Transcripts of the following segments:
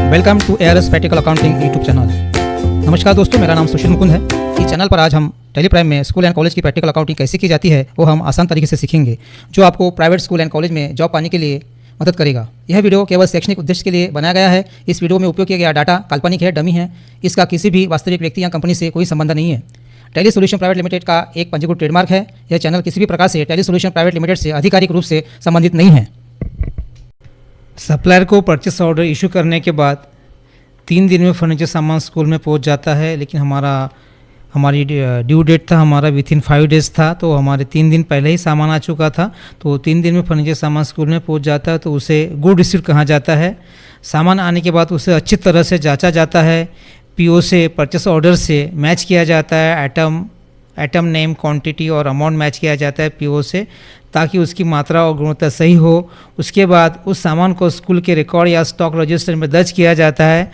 Welcome to ARS practical accounting YouTube channel. नमस्कार दोस्तों, मेरा नाम सुशील मुकुंद है। इस चैनल पर आज हम टैली प्राइम में स्कूल एंड कॉलेज की प्रैक्टिकल अकाउंटिंग कैसे की जाती है वो हम आसान तरीके से सीखेंगे, जो आपको प्राइवेट स्कूल एंड कॉलेज में जॉब पाने के लिए मदद करेगा। यह वीडियो केवल शैक्षणिक उद्देश्य के लिए बनाया गया है। इस वीडियो में उपयोग किया गया डाटा काल्पनिक है, डमी है। इसका किसी भी वास्तविक व्यक्ति या कंपनी से कोई संबंध नहीं है। टैली सॉल्यूशन प्राइवेट लिमिटेड का एक पंजीकृत ट्रेडमार्क है। यह चैनल किसी भी प्रकार से टैली सॉल्यूशन प्राइवेट लिमिटेड से आधिकारिक रूप से संबंधित नहीं है। सप्लायर को परचेस ऑर्डर इशू करने के बाद 3 दिन में फर्नीचर सामान स्कूल में पहुंच जाता है, लेकिन हमारी ड्यू डेट था हमारा विथिन 5 डेज़ था, तो हमारे 3 दिन पहले ही सामान आ चुका था। तो 3 दिन में फर्नीचर सामान स्कूल में पहुंच जाता है, तो उसे गुड रिसीव्ड कहा जाता है। सामान आने के बाद उसे अच्छी तरह से जांचा जाता है, पीओ से परचेस ऑर्डर से मैच किया जाता है, आइटम नेम, क्वांटिटी और अमाउंट मैच किया जाता है पीओ से, ताकि उसकी मात्रा और गुणवत्ता सही हो। उसके बाद उस सामान को स्कूल के रिकॉर्ड या स्टॉक रजिस्टर में दर्ज किया जाता है।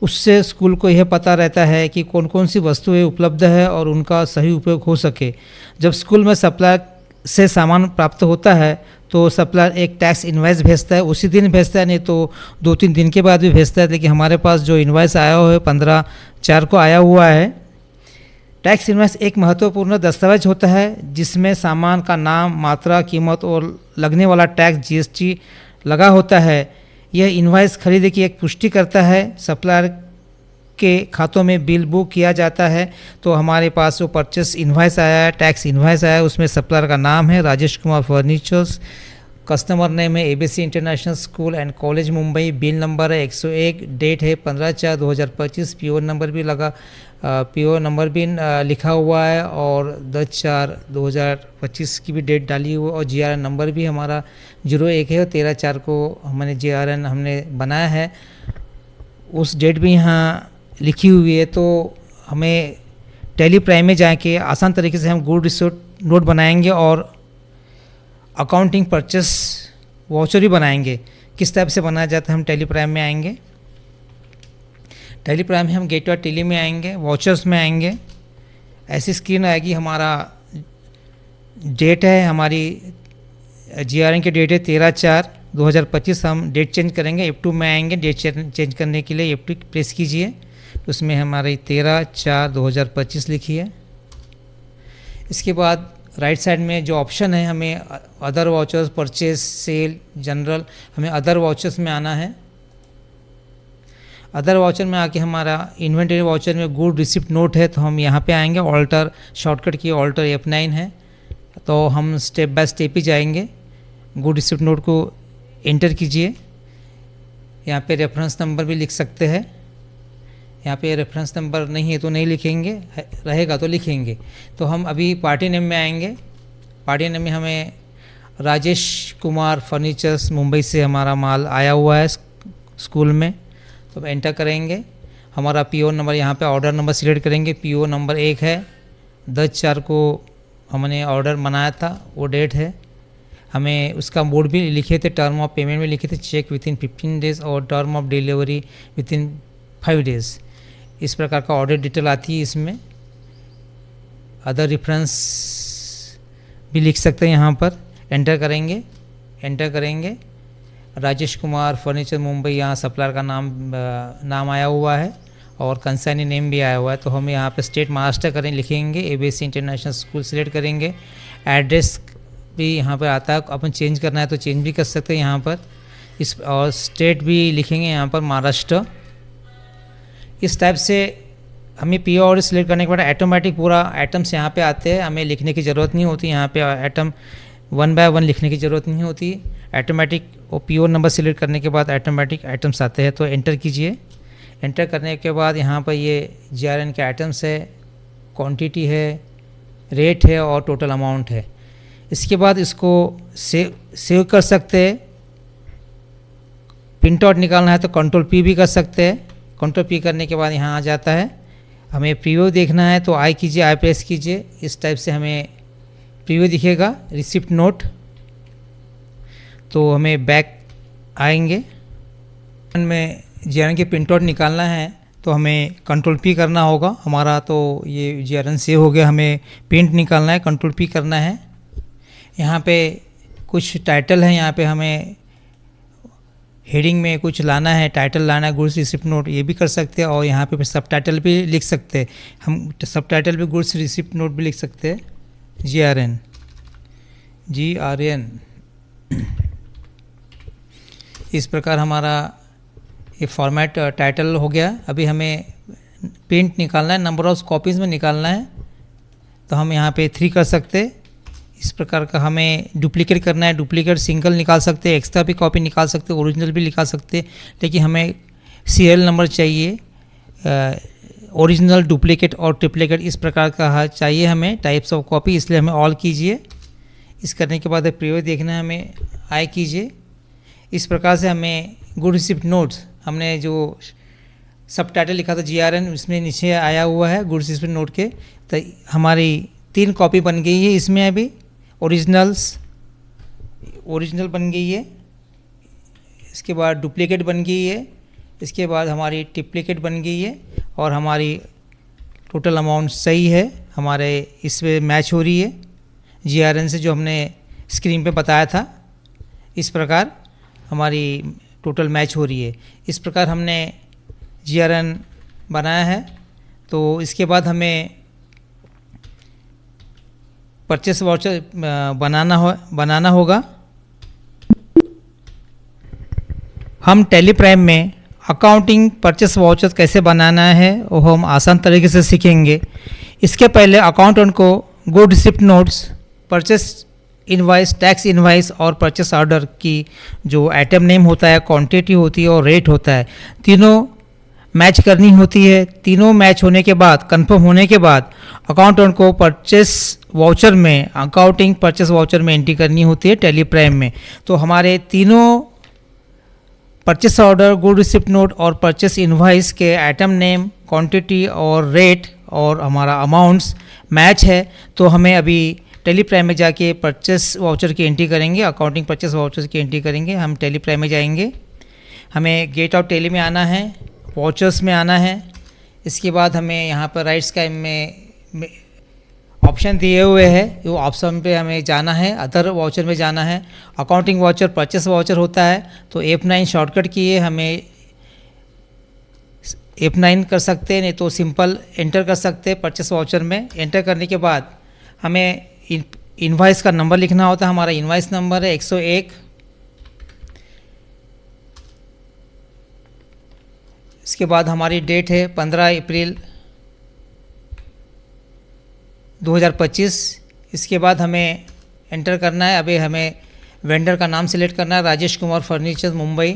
उससे स्कूल को यह पता रहता है कि कौन कौन सी वस्तुएं उपलब्ध है और उनका सही उपयोग हो सके। जब स्कूल में सप्लायर से सामान प्राप्त होता है तो सप्लायर एक टैक्स इनवाइस भेजता है। उसी दिन भेजता है, नहीं तो 2-3 दिन के बाद भी भेजता है। लेकिन हमारे पास जो इनवाइस आया हुआ है 15/4 को आया हुआ है। टैक्स इनवाइस एक महत्वपूर्ण दस्तावेज होता है जिसमें सामान का नाम, मात्रा, कीमत और लगने वाला टैक्स GST लगा होता है। यह इनवाइस खरीद की एक पुष्टि करता है। सप्लायर के खातों में बिल बुक किया जाता है। तो हमारे पास जो परचेस इनवाइस आया है, टैक्स इनवाइस आया है, उसमें सप्लायर का नाम है Rajesh Kumar furnitures, customer name है ABC international school and college Mumbai, bill number है 101, डेट है 15/4/2025, PO नंबर भी लिखा हुआ है और 10/4/2025 की भी डेट डाली हुई है और GRN नंबर भी हमारा 01 है और 13/4 को हमने GRN हमने बनाया है, उस डेट भी यहाँ लिखी हुई है। तो हमें टैली प्राइम में जाके आसान तरीके से हम गुड रिसीव्ड नोट बनाएंगे और अकाउंटिंग परचेस वाउचर भी बनाएंगे। किस टाइप से बनाया जाता है हम टैली प्राइम में आएंगे। टैली प्राइम में हम गेटवे टैली में आएंगे, वाउचर्स में आएंगे। ऐसी स्क्रीन आएगी, हमारा डेट है, हमारी GRN की डेट है 13/4/2025। हम डेट चेंज करेंगे, F2 में आएंगे। डेट चेंज करने के लिए F2 प्रेस कीजिए, उसमें हमारी 13/4/2025 लिखी है। इसके बाद राइट साइड में जो ऑप्शन है, हमें other vouchers, purchase, sale, journal, हमें अदर वाउचर्स में आना है। अदर वाउचर में आके हमारा इन्वेंटरी वाउचर में गुड रिसिप्ट नोट है, तो हम यहाँ पे आएंगे। ऑल्टर शॉर्टकट की ऑल्टर F9 है, तो हम स्टेप बाय स्टेप ही जाएंगे। गुड रिसिप्ट नोट को एंटर कीजिए। यहाँ पे रेफरेंस नंबर भी लिख सकते हैं। यहाँ पे रेफरेंस नंबर नहीं है तो नहीं लिखेंगे, रहेगा तो लिखेंगे। तो हम अभी पार्टी नेम में आएंगे। पार्टी नेम में हमें राजेश कुमार फर्नीचर्स मुंबई से हमारा माल आया हुआ है स्कूल में, तो एंटर करेंगे। हमारा PO नंबर, यहाँ पे ऑर्डर नंबर सिलेक्ट करेंगे। PO नंबर 1 है, 10/4 को हमने ऑर्डर बनाया था, वो डेट है। हमें उसका मोड भी लिखे थे, टर्म ऑफ पेमेंट में लिखे थे चेक विथिन 15 डेज़ और term of delivery within 5 days. इस प्रकार का ऑर्डर डिटेल आती है इसमें। अदर रेफरेंस भी लिख सकते हैं यहाँ पर। एंटर करेंगे राजेश कुमार फर्नीचर मुंबई, यहाँ सप्लायर का नाम आया हुआ है और कंसाइनी नेम भी आया हुआ है। तो हम यहाँ पे स्टेट महाराष्ट्र लिखेंगे, ABC इंटरनेशनल स्कूल सिलेक्ट करेंगे। एड्रेस भी यहाँ पर आता है, अपन चेंज करना है तो चेंज भी कर सकते हैं यहाँ पर। और स्टेट भी लिखेंगे यहाँ पर महाराष्ट्र। इस टाइप से हमें PO ऑर्डर सिलेक्ट करने के बाद ऑटोमेटिक पूरा आइटम्स यहाँ पे आते हैं, हमें लिखने की ज़रूरत नहीं होती। यहाँ पे आइटम 1 बाय 1 लिखने की ज़रूरत नहीं होती। ऑटोमेटिक वो PO नंबर सिलेक्ट करने के बाद ऑटोमेटिक आइटम्स आते हैं, तो एंटर कीजिए। एंटर करने के बाद यहाँ पर ये GRN के आइटम्स है, क्वांटिटी है, रेट है और टोटल अमाउंट है। इसके बाद इसको सेव कर सकते हैं। प्रिंट आउट निकालना है तो Ctrl+P भी कर सकते हैं। Ctrl+P करने के बाद यहाँ आ जाता है। हमें प्रीव्यू देखना है तो आई प्रेस कीजिए। इस टाइप से हमें प्रीव्यू दिखेगा, रिसिप्ट नोट। तो हमें बैक आएंगे, में GRN की प्रिंट आउट निकालना है तो हमें Ctrl+P करना होगा। हमारा तो ये GRN सेव हो गया, हमें प्रिंट निकालना है, Ctrl+P करना है। यहाँ पे कुछ टाइटल है, यहाँ पे हमें हेडिंग में कुछ लाना है, टाइटल लाना है गुड्स रिसिप्ट नोट, ये भी कर सकते हैं। और यहाँ पे सब टाइटल भी लिख सकते हैं, हम सब टाइटल भी गुड्स रिसिप्ट नोट भी लिख सकते हैं, GRN। इस प्रकार हमारा ये फॉर्मेट टाइटल हो गया। अभी हमें प्रिंट निकालना है, नंबर ऑफ कॉपीज़ में निकालना है, तो हम यहाँ पे 3 कर सकते हैं। इस प्रकार का हमें डुप्लीकेट करना है, डुप्लीकेट सिंगल निकाल सकते हैं, एक्स्ट्रा भी कॉपी निकाल सकते हैं, ओरिजिनल भी निकाल सकते हैं, लेकिन हमें सीरियल नंबर चाहिए, ओरिजिनल, डुप्लीकेट और ट्रिप्लीकेट इस प्रकार का चाहिए हमें टाइप्स ऑफ कॉपी, इसलिए हमें ऑल कीजिए। इस करने के बाद प्रीव्यू देखना है हमें आई कीजिए। इस प्रकार से हमें गुड रिसिप्ट नोट्स, हमने जो सब टाइटल लिखा था GRN, उसमें नीचे आया हुआ है गुड रिसिप्ट नोट के, तो हमारी 3 कॉपी बन गई है। इसमें अभी ओरिजिनल बन गई है, इसके बाद डुप्लीकेट बन गई है, इसके बाद हमारी ट्रिप्लीकेट बन गई है, और हमारी टोटल अमाउंट सही है, हमारे इसमें मैच हो रही है GRN से जो हमने स्क्रीन पे बताया था। इस प्रकार हमारी टोटल मैच हो रही है। इस प्रकार हमने GRN बनाया है। तो इसके बाद हमें परचेस वाउचर बनाना होगा। हम टैली प्राइम में अकाउंटिंग परचेस वाउचर कैसे बनाना है वो हम आसान तरीके से सीखेंगे। इसके पहले अकाउंटेंट को good receipt notes, purchase invoice, tax invoice और परचेस ऑर्डर की जो आइटम नेम होता है, क्वांटिटी होती है और रेट होता है, तीनों मैच करनी होती है। तीनों मैच होने के बाद, कंफर्म होने के बाद अकाउंटेंट को परचेस वाउचर में, अकाउंटिंग परचेस वाउचर में एंट्री करनी होती है टैली प्राइम में। तो हमारे तीनों purchase order, good receipt note और परचेस इनवाइस के आइटम नेम, क्वांटिटी और रेट और हमारा अमाउंट्स मैच है। तो हमें अभी टैली प्राइम में जाके परचेस वाउचर की एंट्री करेंगे, अकाउंटिंग परचेस वाउचर की एंट्री करेंगे। हम टैली प्राइम में जाएंगे, हमें गेट आउट टैली में आना है, वाउचर्स में आना है। इसके बाद हमें यहाँ पर राइट साइड में ऑप्शन दिए हुए हैं, वो ऑप्शन पे हमें जाना है, अदर वाउचर में जाना है। अकाउंटिंग वाउचर, परचेस वाउचर होता है, तो F9 शॉर्टकट किए हमें F9 कर सकते हैं, नहीं तो सिंपल एंटर कर सकते हैं परचेस वाउचर में। एंटर करने के बाद हमें इनवाइस का नंबर लिखना होता है। हमारा इनवाइस नंबर है 101। इसके बाद हमारी डेट है 15 अप्रैल 2025। इसके बाद हमें एंटर करना है। अभी हमें वेंडर का नाम सिलेक्ट करना है, राजेश कुमार फर्नीचर मुंबई।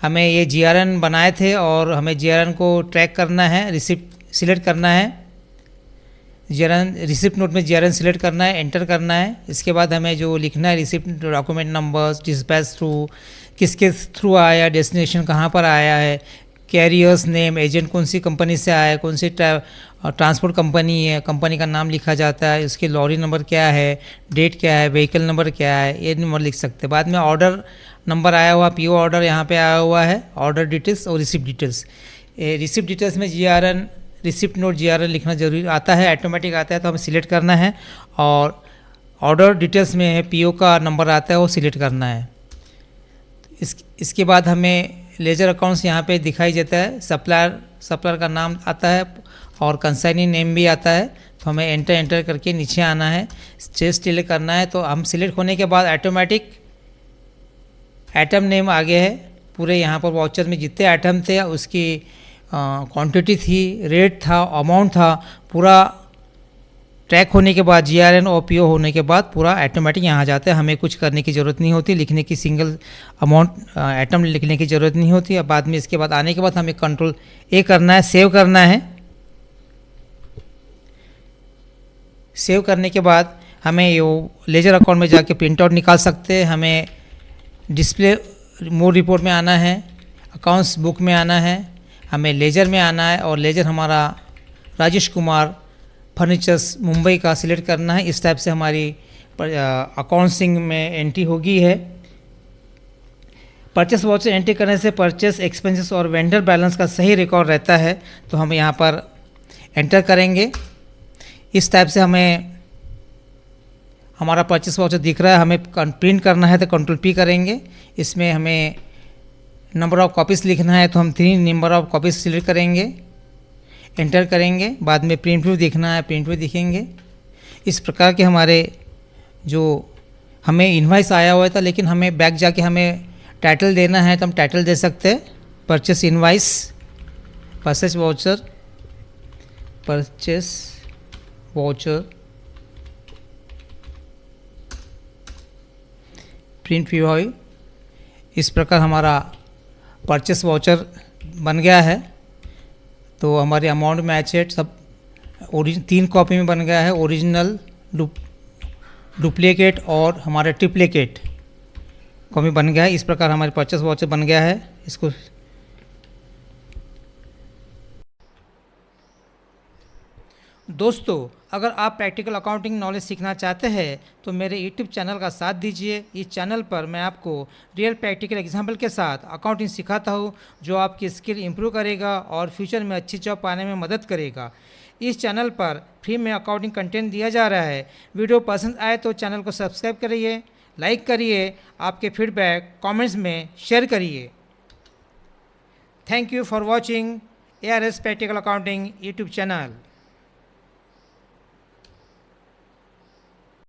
हमें ये GRN बनाए थे और हमें GRN को ट्रैक करना है, रिसिप्ट सिलेक्ट करना है, GRN रिसिप्ट नोट में GRN सिलेक्ट करना है, एंटर करना है। इसके बाद हमें जो लिखना है, receipt document numbers, dispatch through, किसके थ्रू आया, डेस्टिनेशन कहाँ पर आया है, कैरियर्स नेम, एजेंट कौन सी कंपनी से आया है, कौन सी ट्रांसपोर्ट कंपनी है, कंपनी का नाम लिखा जाता है, उसके लॉरी नंबर क्या है, डेट क्या है, व्हीकल नंबर क्या है, ये नंबर लिख सकते हैं। बाद में ऑर्डर नंबर आया हुआ, PO ऑर्डर यहाँ पे आया हुआ है, ऑर्डर डिटेल्स और रिसिप्ट डिटेल्स। रिसिप्ट डिटेल्स में GRN, रिसिप्ट नोट GRN लिखना जरूरी आता है, ऑटोमेटिक आता है, तो हमें सिलेक्ट करना है। और ऑर्डर डिटेल्स में है PO का नंबर आता है, वो सिलेक्ट करना है। इसके बाद हमें लेजर अकाउंट्स यहाँ पे दिखाई देता है, सप्लायर का नाम आता है और कंसाइनी नेम भी आता है। तो हमें एंटर करके नीचे आना है, स्टेज सिलेक्ट करना है। तो हम सिलेक्ट होने के बाद ऑटोमेटिक आइटम नेम आगे है, पूरे यहाँ पर वाउचर में जितने आइटम थे उसकी क्वांटिटी थी, रेट था, अमाउंट था, पूरा ट्रैक होने के बाद GRN और PO होने के बाद पूरा ऑटोमेटिक यहाँ आ जाता है। हमें कुछ करने की ज़रूरत नहीं होती, लिखने की सिंगल अमाउंट आइटम लिखने की ज़रूरत नहीं होती। अब बाद में इसके बाद आने के बाद हमें कंट्रोल A करना है, सेव करना है। सेव करने के बाद हमें ये लेजर अकाउंट में जाके प्रिंट आउट निकाल सकते हैं। हमें डिस्प्ले मोड रिपोर्ट में आना है, अकाउंट्स बुक में आना है, हमें लेजर में आना है और लेजर हमारा राजेश कुमार फर्नीचर्स मुंबई का सिलेक्ट करना है। इस टाइप से हमारी अकाउंटिंग में एंट्री होगी है। परचेस वाउचर एंट्री करने से परचेस एक्सपेंसेस और वेंडर बैलेंस का सही रिकॉर्ड रहता है। तो हम यहाँ पर एंटर करेंगे। इस टाइप से हमें हमारा परचेस वाउचर दिख रहा है। हमें प्रिंट करना है तो कंट्रोल P करेंगे। इसमें हमें नंबर ऑफ़ कॉपीज़ लिखना है तो हम 3 नंबर ऑफ़ कॉपीज़ सिलेक्ट करेंगे, एंटर करेंगे। बाद में प्रिंट व्यू देखना है, प्रिंट व्यू दिखेंगे। इस प्रकार के हमारे जो हमें इनवाइस आया हुआ था, लेकिन हमें बैक जाके हमें टाइटल देना है तो हम टाइटल दे सकते हैं। Purchase invoice, purchase voucher, purchase voucher, print view है। इस प्रकार हमारा परचेस वाउचर बन गया है। तो हमारे अमाउंट मैच है, सब 3 कॉपी में बन गया है, ओरिजिनल, डुप्लीकेट और हमारा ट्रिप्लीकेट कॉपी बन गया है। इस प्रकार हमारे परचेस वाउचर बन गया है। इसको दोस्तों, अगर आप प्रैक्टिकल अकाउंटिंग नॉलेज सीखना चाहते हैं तो मेरे यूट्यूब चैनल का साथ दीजिए। इस चैनल पर मैं आपको रियल प्रैक्टिकल एग्जाम्पल के साथ अकाउंटिंग सिखाता हूँ, जो आपकी स्किल इंप्रूव करेगा और फ्यूचर में अच्छी जॉब पाने में मदद करेगा। इस चैनल पर फ्री में अकाउंटिंग कंटेंट दिया जा रहा है। वीडियो पसंद आए तो चैनल को सब्सक्राइब करिए, लाइक करिए, आपके फीडबैक कमेंट्स में शेयर करिए। Thank you for watching ARS practical accounting YouTube channel.